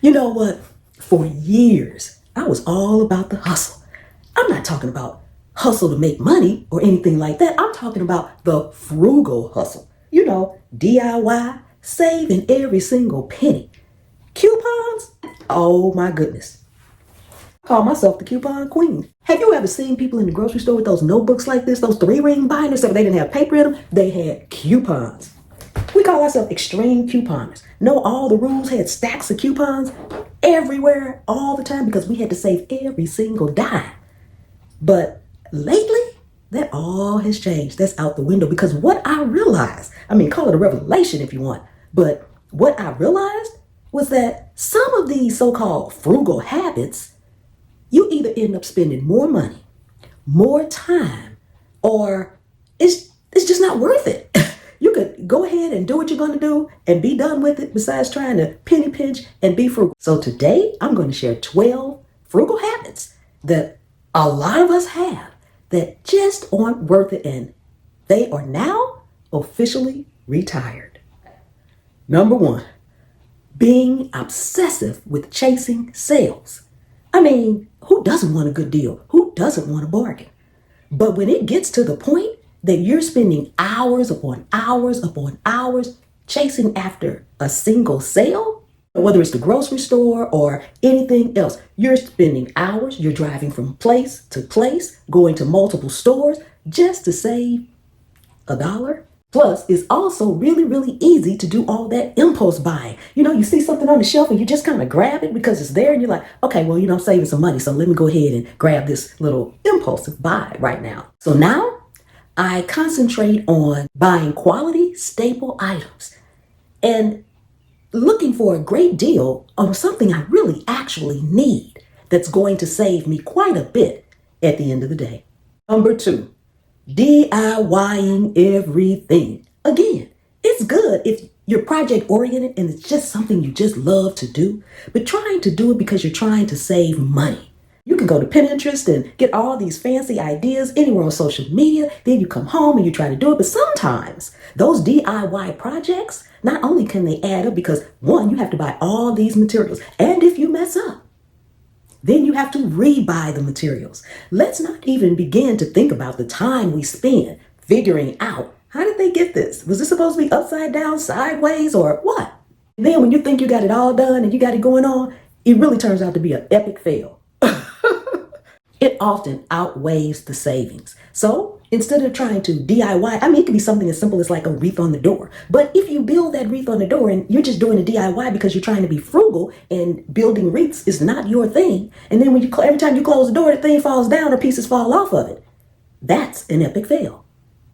You know what? For years, I was all about the hustle. I'm not talking about hustle to make money or anything like that. I'm talking about the frugal hustle. DIY, saving every single penny. Coupons? Oh my goodness. I call myself the coupon queen. Have you ever seen people in the grocery store with those notebooks like this, those 3-ring binders, except they didn't have paper in them? They had coupons. We call ourselves extreme couponers. Know all the rules, had stacks of coupons everywhere, all the time, because we had to save every single dime. But lately, that all has changed. That's out the window because what I realized, call it a revelation if you want, but what I realized was that some of these so-called frugal habits, you either end up spending more money, more time, or it's just not worth it. You could go ahead and do what you're going to do and be done with it besides trying to penny pinch and be frugal. So today I'm going to share 12 frugal habits that a lot of us have that just aren't worth it, and they are now officially retired. Number 1, being obsessive with chasing sales. Who doesn't want a good deal? Who doesn't want a bargain? But when it gets to the point that you're spending hours upon hours upon hours chasing after a single sale, whether it's the grocery store or anything else, you're spending hours, you're driving from place to place, going to multiple stores just to save $1. Plus, it's also really, really easy to do all that impulse buying. You see something on the shelf and you just kind of grab it because it's there and you're like, okay, well, I'm saving some money, so let me go ahead and grab this little impulsive buy right now. So now I concentrate on buying quality, staple items and looking for a great deal on something I really actually need that's going to save me quite a bit at the end of the day. Number 2, DIYing everything. Again, it's good if you're project oriented and it's just something you just love to do, but trying to do it because you're trying to save money. You can go to Pinterest and get all these fancy ideas anywhere on social media. Then you come home and you try to do it. But sometimes those DIY projects, not only can they add up because 1, you have to buy all these materials. And if you mess up, then you have to rebuy the materials. Let's not even begin to think about the time we spend figuring out, how did they get this? Was this supposed to be upside down, sideways, or what? And then when you think you got it all done and you got it going on, it really turns out to be an epic fail. It often outweighs the savings. So instead of trying to DIY, it could be something as simple as like a wreath on the door. But if you build that wreath on the door and you're just doing a DIY because you're trying to be frugal and building wreaths is not your thing, and then every time you close the door, the thing falls down or pieces fall off of it, that's an epic fail.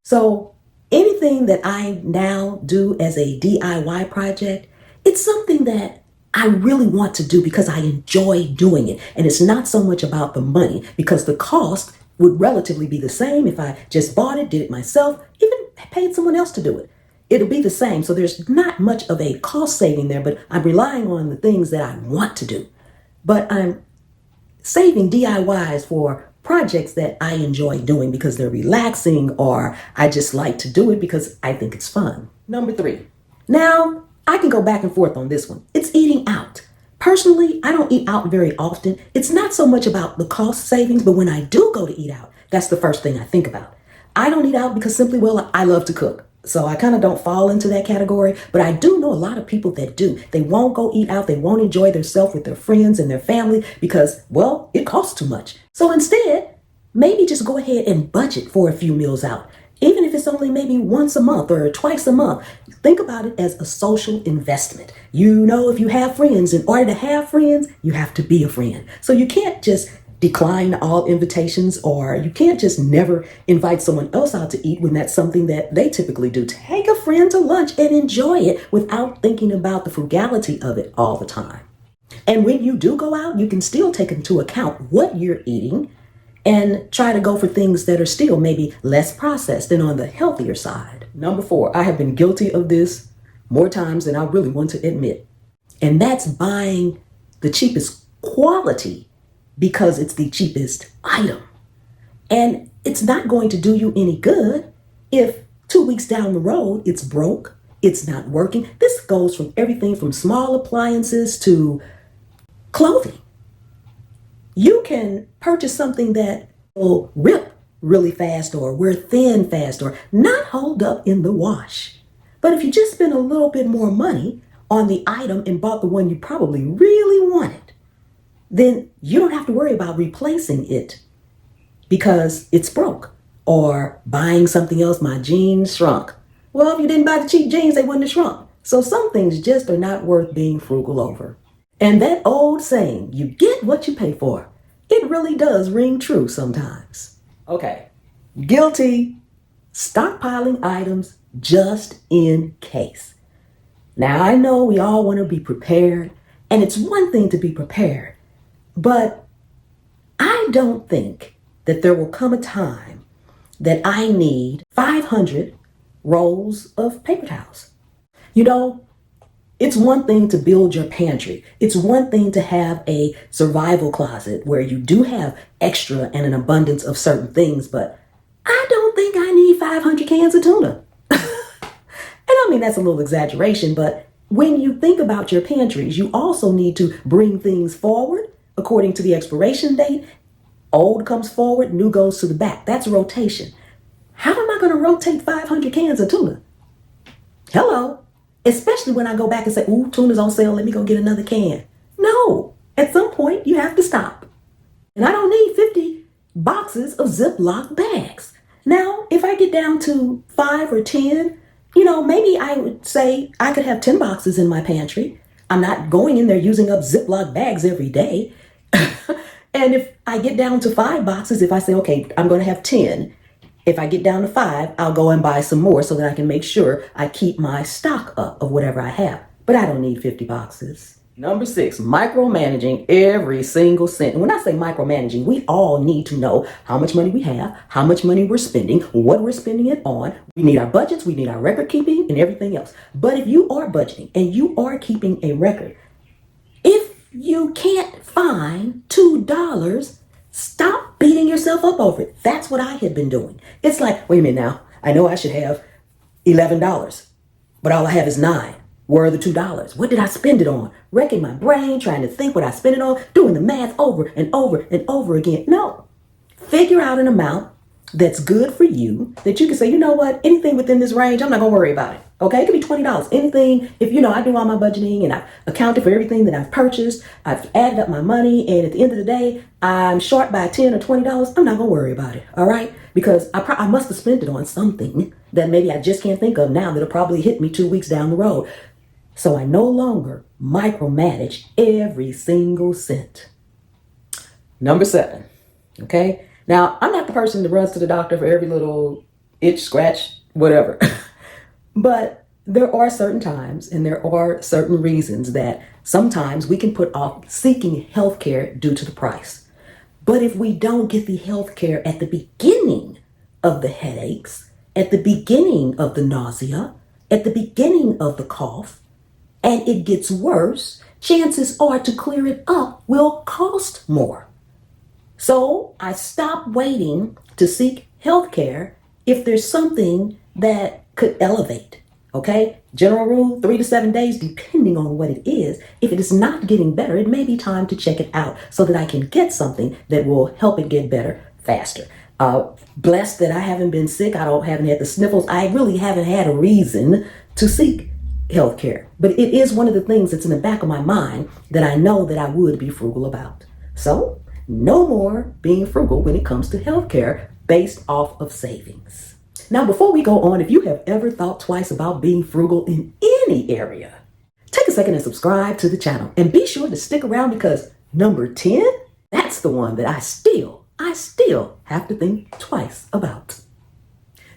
So anything that I now do as a DIY project, it's something that I really want to do because I enjoy doing it. And it's not so much about the money because the cost would relatively be the same if I just bought it, did it myself, even paid someone else to do it. It'll be the same. So there's not much of a cost saving there, but I'm relying on the things that I want to do. But I'm saving DIYs for projects that I enjoy doing because they're relaxing or I just like to do it because I think it's fun. Number 3. Now, I can go back and forth on this one. It's eating out. Personally, I don't eat out very often. It's not so much about the cost savings, but when I do go to eat out, that's the first thing I think about. I don't eat out because simply, I love to cook. So I kind of don't fall into that category, but I do know a lot of people that do. They won't go eat out. They won't enjoy themselves with their friends and their family because, it costs too much. So instead, maybe just go ahead and budget for a few meals out. Even if it's only maybe once a month or twice a month, think about it as a social investment. If you have friends, in order to have friends, you have to be a friend. So you can't just decline all invitations or you can't just never invite someone else out to eat when that's something that they typically do. Take a friend to lunch and enjoy it without thinking about the frugality of it all the time. And when you do go out, you can still take into account what you're eating and try to go for things that are still maybe less processed and on the healthier side. Number 4, I have been guilty of this more times than I really want to admit. And that's buying the cheapest quality because it's the cheapest item. And it's not going to do you any good if 2 weeks down the road it's broke, it's not working. This goes from everything from small appliances to clothing. You can purchase something that will rip really fast or wear thin fast or not hold up in the wash. But if you just spend a little bit more money on the item and bought the one you probably really wanted, then you don't have to worry about replacing it because it's broke or buying something else. My jeans shrunk. Well, if you didn't buy the cheap jeans, they wouldn't have shrunk. So some things just are not worth being frugal over. And that old saying, you get what you pay for, it really does ring true sometimes. Okay, guilty. Stockpiling items just in case. Now, I know we all want to be prepared, and it's one thing to be prepared, but I don't think that there will come a time that I need 500 rolls of paper towels. You know, it's one thing to build your pantry. It's one thing to have a survival closet where you do have extra and an abundance of certain things, but I don't think I need 500 cans of tuna. And I mean, that's a little exaggeration, but when you think about your pantries, you also need to bring things forward according to the expiration date. Old comes forward, new goes to the back. That's rotation. How am I going to rotate 500 cans of tuna? Hello. Especially when I go back and say, ooh, tuna's on sale, let me go get another can. No, at some point you have to stop. And I don't need 50 boxes of Ziploc bags. Now, if I get down to 5 or 10, maybe I would say I could have 10 boxes in my pantry. I'm not going in there using up Ziploc bags every day. And if I get down to 5 boxes, if I say, okay, I'm going to have 10, if I get down to 5, I'll go and buy some more so that I can make sure I keep my stock up of whatever I have. But I don't need 50 boxes. Number 6, micromanaging every single cent. And when I say micromanaging, we all need to know how much money we have, how much money we're spending, what we're spending it on. We need our budgets, we need our record keeping and everything else. But if you are budgeting and you are keeping a record, if you can't find $2, stop beating yourself up over it. That's what I had been doing. It's like, wait a minute now, I know I should have $11, but all I have is 9. Where are the $2? What did I spend it on? Wrecking my brain, trying to think what I spent it on, doing the math over and over and over again. No. Figure out an amount that's good for you, that you can say, you know what, anything within this range, I'm not going to worry about it. Okay, it could be $20. Anything, if I do all my budgeting and I've accounted for everything that I've purchased, I've added up my money, and at the end of the day, I'm short by $10 or $20, I'm not going to worry about it, all right? Because I must have spent it on something that maybe I just can't think of now that'll probably hit me 2 weeks down the road. So I no longer micromanage every single cent. Number 7, okay? Now, I'm not the person that runs to the doctor for every little itch, scratch, whatever. But there are certain times and there are certain reasons that sometimes we can put off seeking health care due to the price. But if we don't get the health care at the beginning of the headaches, at the beginning of the nausea, at the beginning of the cough, and it gets worse, chances are to clear it up will cost more. So I stop waiting to seek health care if there's something that could elevate. Okay? General rule, 3 to 7 days, depending on what it is. If it is not getting better, it may be time to check it out so that I can get something that will help it get better faster. Blessed that I haven't been sick. I haven't had the sniffles. I really haven't had a reason to seek health care. But it is one of the things that's in the back of my mind that I know that I would be frugal about. So no more being frugal when it comes to health care based off of savings. Now, before we go on, if you have ever thought twice about being frugal in any area, take a second and subscribe to the channel. And be sure to stick around because number 10, that's the one that I still have to think twice about.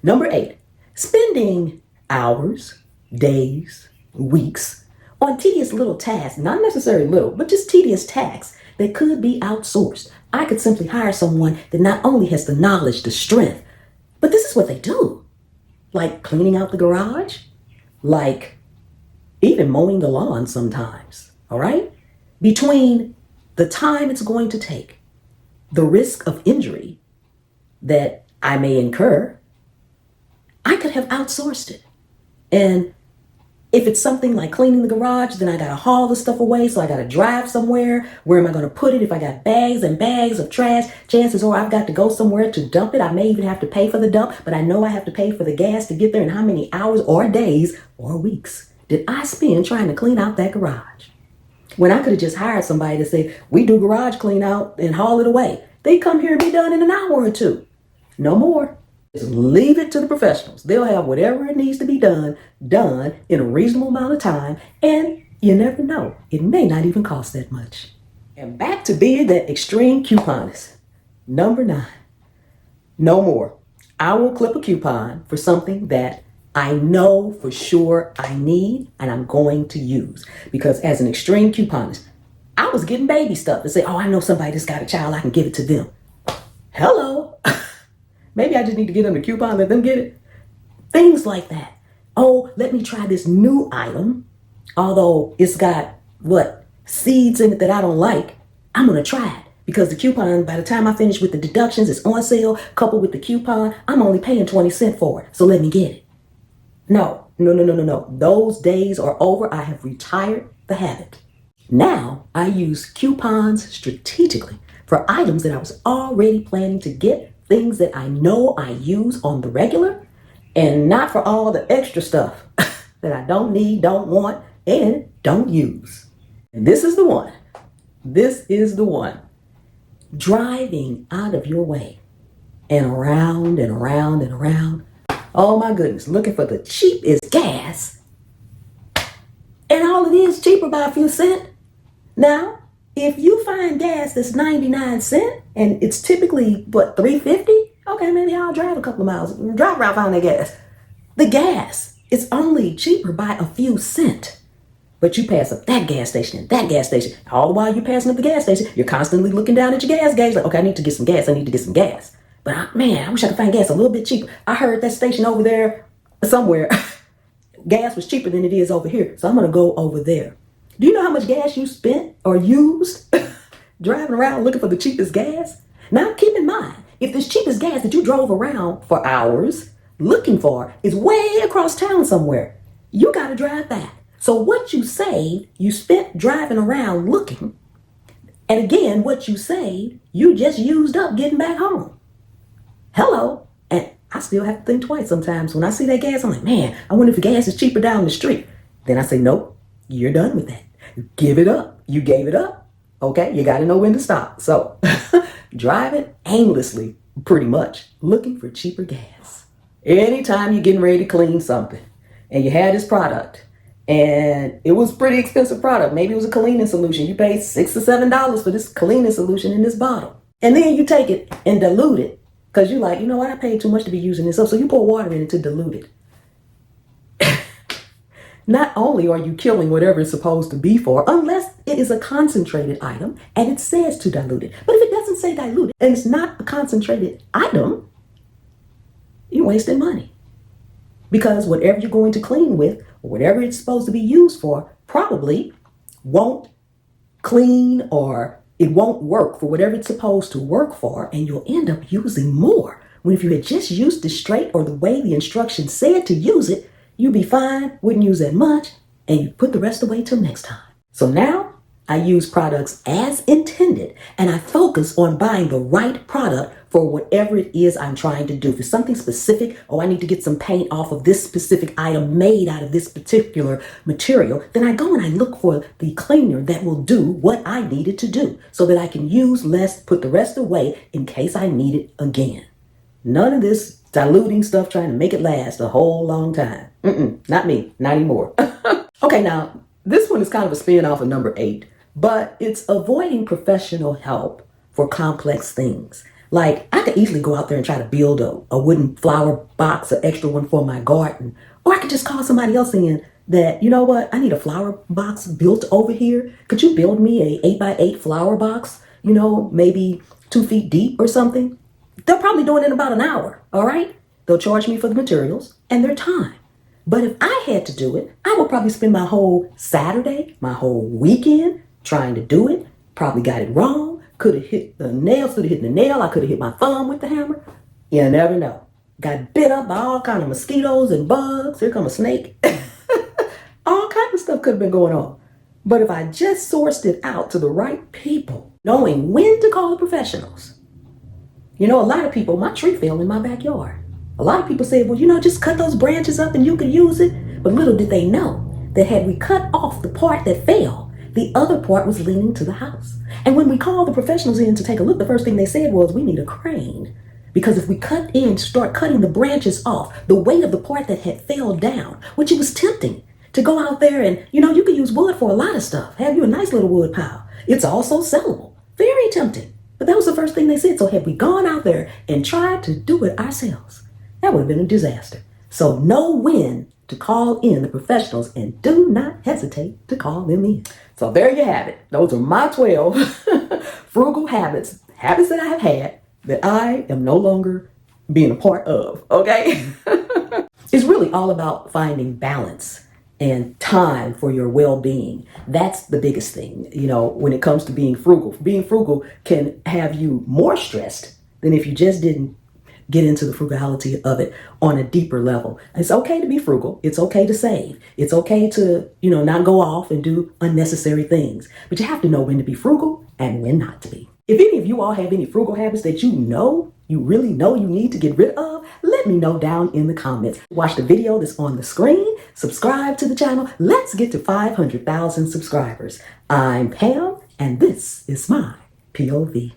Number 8, spending hours, days, weeks on tedious little tasks, not necessarily little, but just tedious tasks that could be outsourced. I could simply hire someone that not only has the knowledge, the strength, but this is what they do. Like cleaning out the garage, like even mowing the lawn sometimes, all right? Between the time it's going to take, the risk of injury that I may incur, I could have outsourced it. And If it's something like cleaning the garage, then I gotta haul the stuff away, so I gotta drive somewhere. Where am I gonna put it? If I got bags and bags of trash, chances are I've got to go somewhere to dump it. I may even have to pay for the dump, but I know I have to pay for the gas to get there. And how many hours or days or weeks did I spend trying to clean out that garage? When I could have just hired somebody to say, we do garage clean out and haul it away. They come here and be done in an hour or two. No more. Just leave it to the professionals. They'll have whatever it needs to be done in a reasonable amount of time. And you never know. It may not even cost that much. And back to being that extreme couponist. Number 9. No more. I will clip a coupon for something that I know for sure I need and I'm going to use. Because as an extreme couponist, I was getting baby stuff and say, oh, I know somebody that's got a child, I can give it to them. Hello. Maybe I just need to get them the coupon, let them get it. Things like that. Oh, let me try this new item. Although it's got, seeds in it that I don't like. I'm going to try it. Because the coupon, by the time I finish with the deductions, it's on sale. Coupled with the coupon, I'm only paying 20 cents for it. So let me get it. No. Those days are over. I have retired the habit. Now I use coupons strategically for items that I was already planning to get. Things that I know I use on the regular, and not for all the extra stuff that I don't need, don't want, and don't use. And this is the one. This is the one. Driving out of your way and around and around and around. Oh my goodness, looking for the cheapest gas. And all it is cheaper by a few cents. Now, if you find gas that's 99 cents and it's typically, $3.50? Okay, maybe I'll drive a couple of miles, drive around, find that gas. The gas is only cheaper by a few cents. But you pass up that gas station and that gas station. All the while you're passing up the gas station, you're constantly looking down at your gas gauge like, okay, I need to get some gas. But I wish I could find gas a little bit cheaper. I heard that station over there somewhere, gas was cheaper than it is over here. So I'm going to go over there. Do you know how much gas you spent or used driving around looking for the cheapest gas? Now keep in mind, if this cheapest gas that you drove around for hours looking for is way across town somewhere, you got to drive back. So what you saved, you spent driving around looking. And again, what you saved, you just used up getting back home. Hello. And I still have to think twice sometimes. When I see that gas, I'm like, man, I wonder if the gas is cheaper down the street. Then I say, nope, you're done with that. Give it up. You gave it up. Okay, you got to know when to stop. So driving aimlessly, pretty much, looking for cheaper gas. Anytime you're getting ready to clean something and you had this product and it was a pretty expensive product, maybe it was a cleaning solution. You paid $6 or $7 for this cleaning solution in this bottle. And then you take it and dilute it because you're like, you know what, I paid too much to be using this up. So you pour water in it to dilute it. Not only are you killing whatever it's supposed to be for, unless it is a concentrated item and it says to dilute it. But if it doesn't say dilute it and it's not a concentrated item, you're wasting money. Because whatever you're going to clean with, or whatever it's supposed to be used for, probably won't clean or it won't work for whatever it's supposed to work for, and you'll end up using more. When if you had just used it straight or the way the instructions said to use it, you'd be fine, wouldn't use that much, and you put the rest away till next time. So now I use products as intended, and I focus on buying the right product for whatever it is I'm trying to do. If it's something specific, I need to get some paint off of this specific item made out of this particular material, then I go and I look for the cleaner that will do what I need it to do so that I can use less, put the rest away in case I need it again. None of this diluting stuff trying to make it last a whole long time. Not me, not anymore. Okay, now this one is kind of a spin off of number 8, but it's avoiding professional help for complex things. Like I could easily go out there and try to build a wooden flower box, an extra one for my garden. Or I could just call somebody else in that, you know what, I need a flower box built over here. Could you build me a 8x8 flower box, maybe 2 feet deep or something? They'll probably do it in about an hour, all right? They'll charge me for the materials and their time. But if I had to do it, I would probably spend my whole Saturday, my whole weekend trying to do it. Probably got it wrong. Could have hit the nail, I could have hit my thumb with the hammer. You never know. Got bit up by all kind of mosquitoes and bugs. Here come a snake. stuff could have been going on. But if I just sourced it out to the right people, knowing when to call the professionals. A lot of people, my tree fell in my backyard. A lot of people said, well, just cut those branches up and you could use it. But little did they know that had we cut off the part that fell, the other part was leaning to the house. And when we called the professionals in to take a look, the first thing they said was, we need a crane. Because if we start cutting the branches off, the weight of the part that had fell down, which it was tempting to go out there and, you could use wood for a lot of stuff. Have you a nice little wood pile. It's also sellable. Very tempting. But that was the first thing they said. So had we gone out there and tried to do it ourselves, that would have been a disaster. So know when to call in the professionals and do not hesitate to call them in. So there you have it. Those are my 12 frugal habits that I have had that I am no longer being a part of, okay? It's really all about finding balance and time for your well-being. That's the biggest thing, when it comes to being frugal. Being frugal can have you more stressed than if you just didn't get into the frugality of it on a deeper level. It's okay to be frugal. It's okay to save. It's okay to, not go off and do unnecessary things. But you have to know when to be frugal and when not to be. If any of you all have any frugal habits that you really know you need to get rid of, let me know down in the comments. Watch the video that's on the screen. Subscribe to the channel. Let's get to 500,000 subscribers. I'm Pam, and this is my POV.